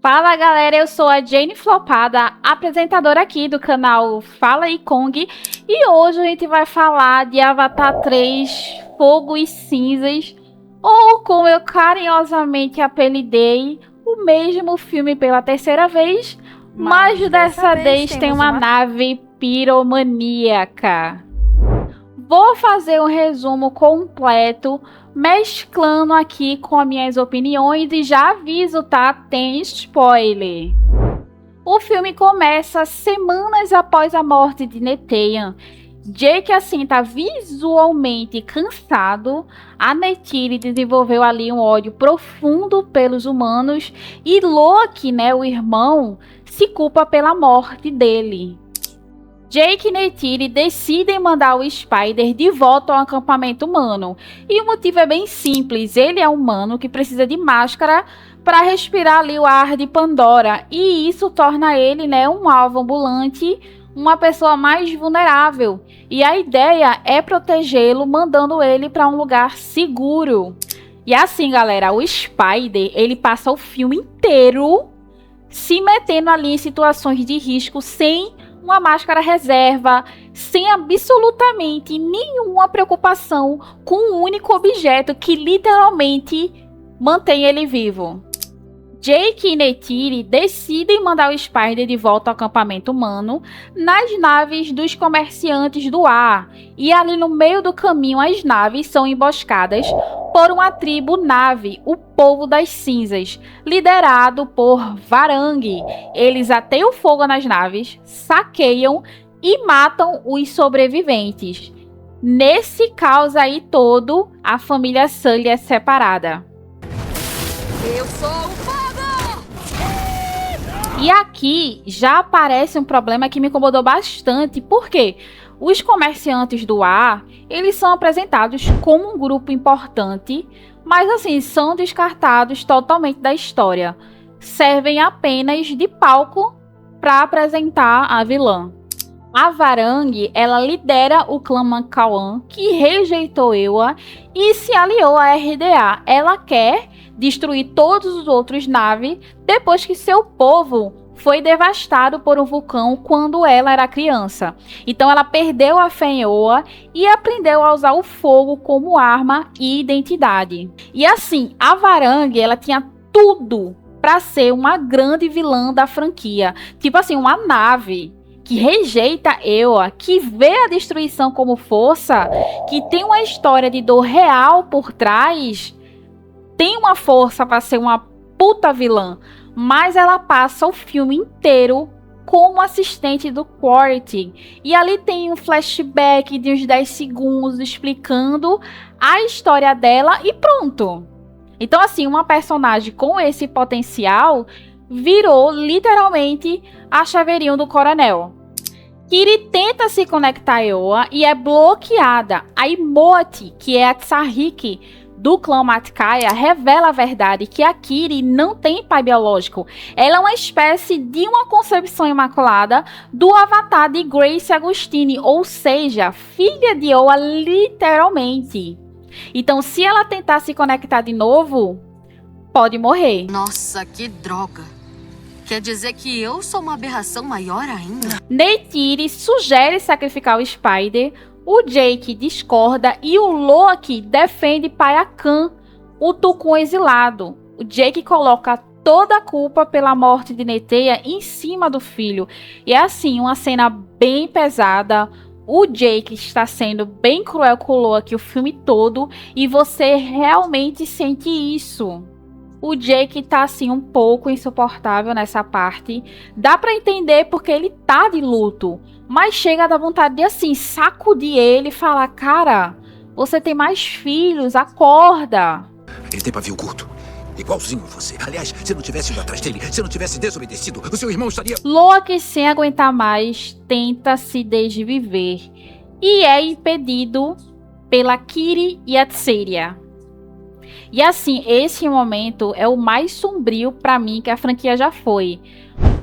Fala galera, eu sou a Jane Flopada, apresentadora aqui do canal Fala aí Kong, e hoje a gente vai falar de Avatar 3 Fogo e Cinzas, ou como eu carinhosamente apelidei, o mesmo filme pela terceira vez, mas dessa vez tem uma nave piromaníaca. Vou fazer um resumo completo, mesclando aqui com as minhas opiniões e já aviso, tá? Tem spoiler. O filme começa semanas após a morte de Neteyam. Jake, assim, tá visualmente cansado. A Neytiri desenvolveu ali um ódio profundo pelos humanos e Loki, né, o irmão, se culpa pela morte dele. Jake e Neytiri decidem mandar o Spider de volta ao acampamento humano. E o motivo é bem simples, ele é humano que precisa de máscara para respirar ali o ar de Pandora. E isso torna ele, né, um alvo ambulante, uma pessoa mais vulnerável. E a ideia é protegê-lo, mandando ele para um lugar seguro. E assim, galera, o Spider, ele passa o filme inteiro se metendo ali em situações de risco sem uma máscara reserva, sem absolutamente nenhuma preocupação com um único objeto que literalmente mantém ele vivo. Jake e Neytiri decidem mandar o Spider de volta ao acampamento humano nas naves dos comerciantes do ar, e ali no meio do caminho as naves são emboscadas por uma tribo nave, o Povo das Cinzas, liderado por Varang. Eles ateiam fogo nas naves, saqueiam e matam os sobreviventes. Nesse caos aí todo, a família Sully é separada. Eu sou o fogo! E aqui já aparece um problema que me incomodou bastante, porque os comerciantes do ar, eles são apresentados como um grupo importante, mas assim, são descartados totalmente da história. Servem apenas de palco para apresentar a vilã. A Varang, ela lidera o clã Mancawan, que rejeitou Eywa e se aliou à RDA. Ela quer destruir todos os outros naves depois que seu povo foi devastado por um vulcão quando ela era criança. Então ela perdeu a fé em Eywa e aprendeu a usar o fogo como arma e identidade. E assim, a Varang, ela tinha tudo para ser uma grande vilã da franquia. Tipo assim, uma nave que rejeita Eywa, que vê a destruição como força, que tem uma história de dor real por trás, tem uma força para ser uma puta vilã, mas ela passa o filme inteiro como assistente do Quaritch. E ali tem um flashback de uns 10 segundos explicando a história dela e pronto. Então assim, uma personagem com esse potencial virou literalmente a chaveirinho do coronel. Kiri tenta se conectar a Eywa e é bloqueada. A Imoti, que é a Tsariki do clã Matkaya, revela a verdade que a Kiri não tem pai biológico. Ela é uma espécie de uma concepção imaculada do avatar de Grace Agostini, ou seja, filha de Eywa literalmente. Então, se ela tentar se conectar de novo, pode morrer. Nossa, que droga! Quer dizer que eu sou uma aberração maior ainda? Neytiri sugere sacrificar o Spider, o Jake discorda e o Loki defende Payakan, o Tukun exilado. O Jake coloca toda a culpa pela morte de Neteyam em cima do filho. E é assim, uma cena bem pesada. O Jake está sendo bem cruel com o Loki o filme todo e você realmente sente isso. O Jake tá assim um pouco insuportável nessa parte. Dá pra entender porque ele tá de luto. Mas chega a dar vontade de assim, sacudir ele e falar: cara, você tem mais filhos, acorda. Ele tem pavio curto, igualzinho você. Aliás, se não tivesse ido atrás dele, se não tivesse desobedecido, o seu irmão estaria... Loki, sem aguentar mais, tenta se desviver. E é impedido pela Kiri e a Tseria. E assim, esse momento é o mais sombrio pra mim que a franquia já foi.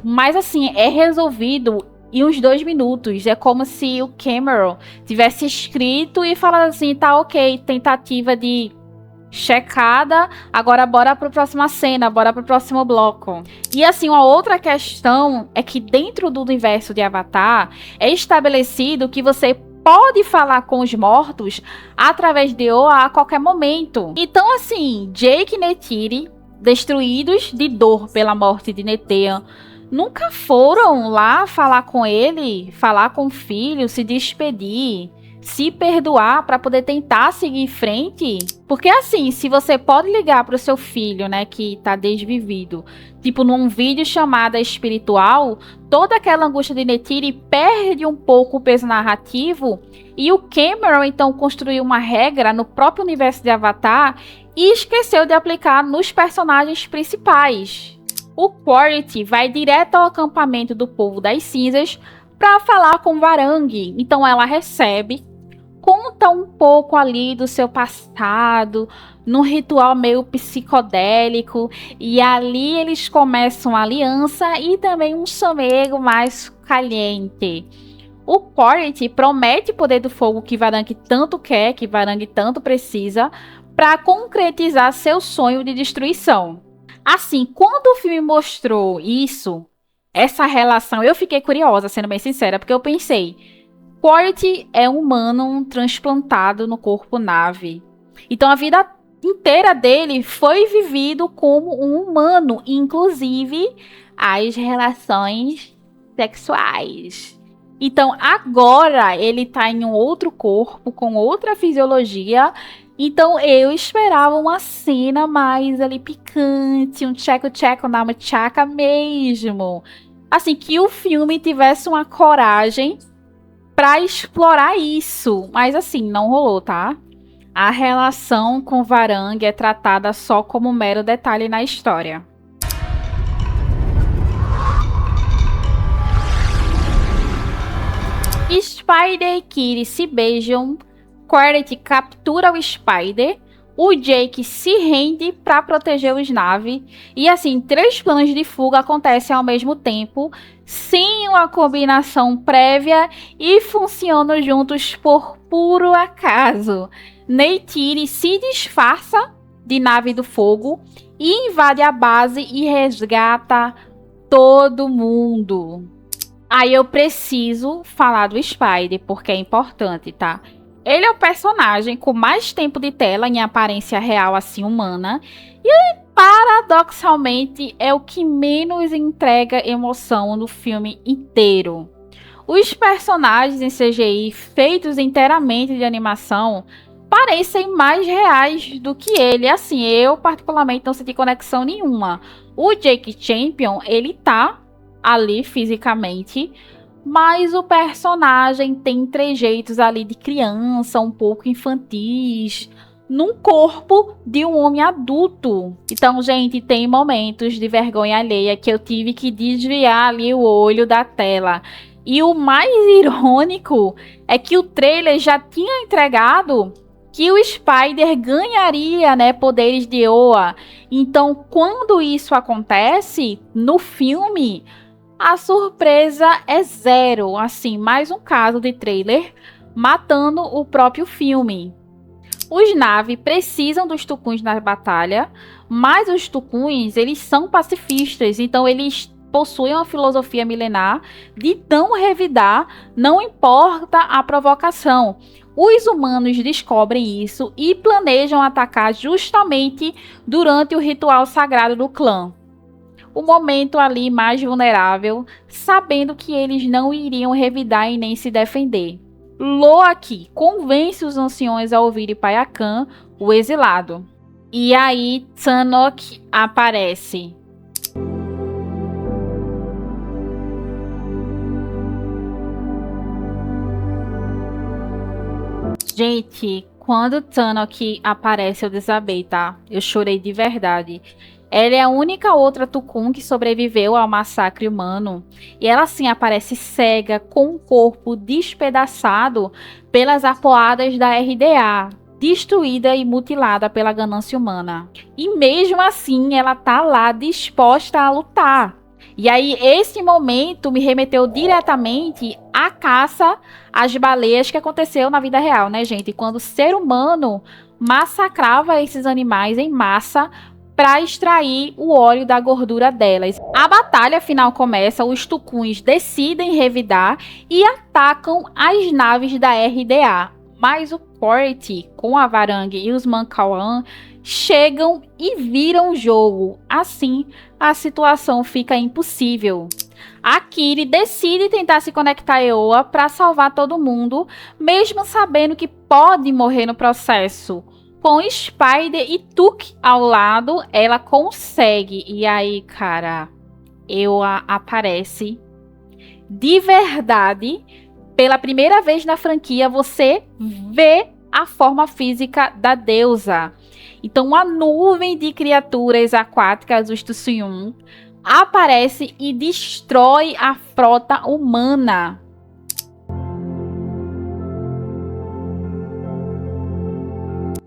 Mas assim, é resolvido em uns 2 minutos. É como se o Cameron tivesse escrito e falado assim, tá ok, tentativa de checada. Agora bora para a próxima cena, bora para o próximo bloco. E assim, uma outra questão é que dentro do universo de Avatar é estabelecido que você pode falar com os mortos através de Oa a qualquer momento. Então assim, Jake e Neytiri, destruídos de dor pela morte de Neteyam, nunca foram lá falar com ele, falar com o filho, se despedir, se perdoar para poder tentar seguir em frente. Porque assim, se você pode ligar para o seu filho, né, que tá desvivido, tipo num vídeo chamada espiritual, toda aquela angústia de Neytiri perde um pouco o peso narrativo, e o Cameron então construiu uma regra no próprio universo de Avatar e esqueceu de aplicar nos personagens principais. O Quaritch vai direto ao acampamento do povo das cinzas para falar com Varang. Então ela recebe, conta um pouco ali do seu passado, num ritual meio psicodélico, e ali eles começam a aliança e também um chamego mais caliente. O Quaritch promete o poder do fogo que Varang tanto quer, que Varang tanto precisa, para concretizar seu sonho de destruição. Assim, quando o filme mostrou isso, essa relação, eu fiquei curiosa, sendo bem sincera, porque eu pensei, Quaritch é um humano transplantado no corpo nave. Então a vida inteira dele foi vivido como um humano, inclusive as relações sexuais. Então agora ele tá em um outro corpo, com outra fisiologia. Então eu esperava uma cena mais ali picante, um tcheco-tcheco na machaca mesmo. Assim, que o filme tivesse uma coragem pra explorar isso. Mas assim, não rolou, tá? A relação com Varang é tratada só como um mero detalhe na história. Spider e Kiri se beijam, Quaritch captura o Spider, o Jake se rende para proteger o Snavi, e assim, 3 planos de fuga acontecem ao mesmo tempo, sem uma combinação prévia e funcionam juntos por puro acaso. Neytiri se disfarça de nave do fogo e invade a base e resgata todo mundo. Aí eu preciso falar do Spider, porque é importante, tá? Ele é o personagem com mais tempo de tela em aparência real, assim, humana. E ele, paradoxalmente, é o que menos entrega emoção no filme inteiro. Os personagens em CGI, feitos inteiramente de animação, parecem mais reais do que ele. Assim, eu particularmente não senti conexão nenhuma. O Jake Champion, ele tá ali fisicamente, mas o personagem tem trejeitos ali de criança, um pouco infantis, num corpo de um homem adulto. Então, gente, tem momentos de vergonha alheia que eu tive que desviar ali o olho da tela. E o mais irônico é que o trailer já tinha entregado que o Spider ganharia, né, poderes de Oa. Então, quando isso acontece no filme, a surpresa é zero. Assim, mais um caso de trailer matando o próprio filme. Os Na'vi precisam dos tucuns na batalha, mas os tucuns, eles são pacifistas, então eles possuem uma filosofia milenar de não revidar, não importa a provocação. Os humanos descobrem isso e planejam atacar justamente durante o ritual sagrado do clã. O momento ali mais vulnerável, sabendo que eles não iriam revidar e nem se defender. Loki convence os anciões a ouvirem Payakan, o exilado. E aí Tanoch aparece. Gente, quando Tanoch aparece eu desabei, tá? Eu chorei de verdade. Ela é a única outra Tukun que sobreviveu ao massacre humano. E ela sim aparece cega, com o corpo despedaçado pelas arpoadas da RDA, destruída e mutilada pela ganância humana. E mesmo assim ela tá lá disposta a lutar. E aí esse momento me remeteu diretamente à caça às baleias que aconteceu na vida real, né, gente? Quando o ser humano massacrava esses animais em massa para extrair o óleo da gordura delas. A batalha final começa, os tucuns decidem revidar e atacam as naves da RDA. Mas o Quaritch, com a Varang e os Mancawan, chegam e viram o jogo. Assim, a situação fica impossível. A Kiri decide tentar se conectar a Eoa para salvar todo mundo, mesmo sabendo que pode morrer no processo. Com Spider e Tuk ao lado, ela consegue. E aí, cara, Eoa aparece de verdade. Pela primeira vez na franquia, você vê a forma física da deusa. Então, uma nuvem de criaturas aquáticas, os Tusuyun, aparece e destrói a frota humana.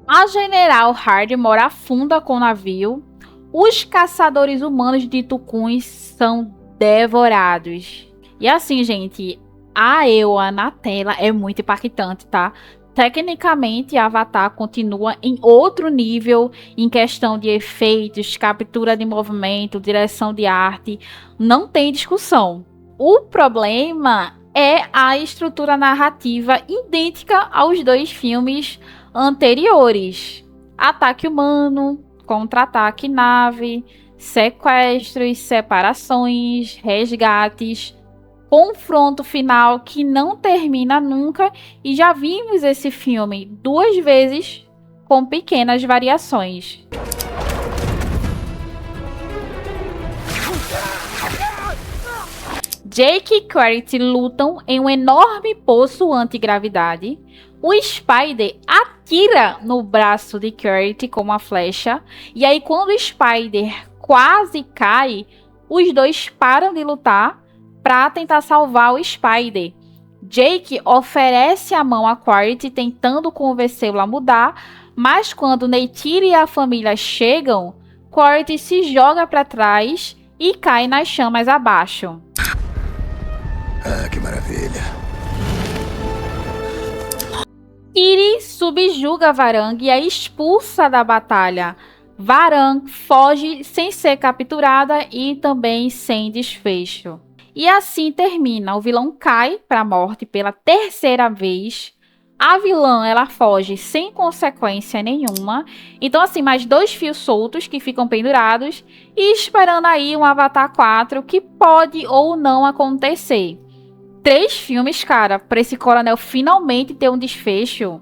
A General Hardmore afunda com o navio. Os caçadores humanos de tucuns são devorados. E assim, gente, a Eoa na tela é muito impactante, tá? Tecnicamente, Avatar continua em outro nível em questão de efeitos, captura de movimento, direção de arte. Não tem discussão. O problema é a estrutura narrativa idêntica aos dois filmes anteriores. Ataque humano, contra-ataque nave, sequestros, separações, resgates, confronto final que não termina nunca, e já vimos esse filme 2 vezes com pequenas variações. Jake e Quaritch lutam em um enorme poço antigravidade. O Spider atira no braço de Quaritch com uma flecha. E aí, quando o Spider quase cai, os dois param de lutar para tentar salvar o Spider. Jake oferece a mão a Quaritch, tentando convencê-lo a mudar. Mas quando Neytiri e a família chegam, Quaritch se joga para trás e cai nas chamas abaixo. Ah, que maravilha. Kiri subjuga Varang e a expulsa da batalha. Varang foge sem ser capturada e também sem desfecho. E assim termina. O vilão cai para a morte pela 3ª vez. A vilã, ela foge sem consequência nenhuma. Então, assim, mais 2 fios soltos que ficam pendurados e esperando aí um Avatar 4 que pode ou não acontecer. 3 filmes, cara, para esse coronel finalmente ter um desfecho.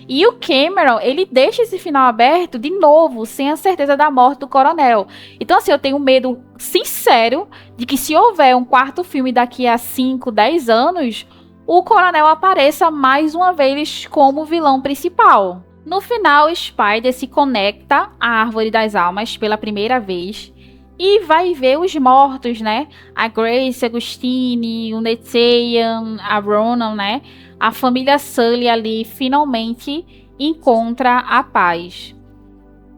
E o Cameron, ele deixa esse final aberto de novo, sem a certeza da morte do coronel. Então, assim, eu tenho medo sincero de que se houver um 4º filme daqui a 5, 10 anos, o coronel apareça mais uma vez como vilão principal. No final, Spider se conecta à Árvore das Almas pela primeira vez e vai ver os mortos, né? A Grace, a Agustine, o Netzayan, a Ronan, né? A família Sully ali finalmente encontra a paz.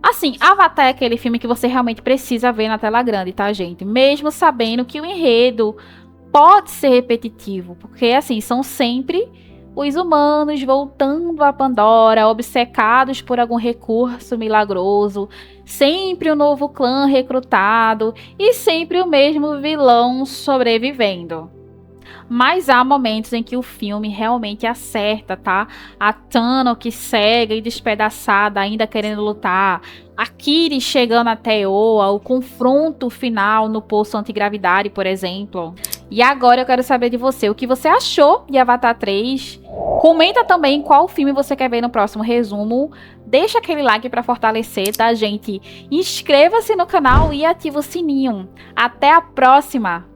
Assim, Avatar é aquele filme que você realmente precisa ver na tela grande, tá, gente? Mesmo sabendo que o enredo pode ser repetitivo, porque, assim, são sempre os humanos voltando a Pandora, obcecados por algum recurso milagroso, sempre um novo clã recrutado e sempre o mesmo vilão sobrevivendo. Mas há momentos em que o filme realmente acerta, tá? A Tano que cega e despedaçada, ainda querendo lutar. A Kiri chegando até Eoa, o confronto final no poço antigravidade, por exemplo. E agora eu quero saber de você, o que você achou de Avatar 3? Comenta também qual filme você quer ver no próximo resumo. Deixa aquele like para fortalecer, tá, gente? Inscreva-se no canal e ativa o sininho. Até a próxima!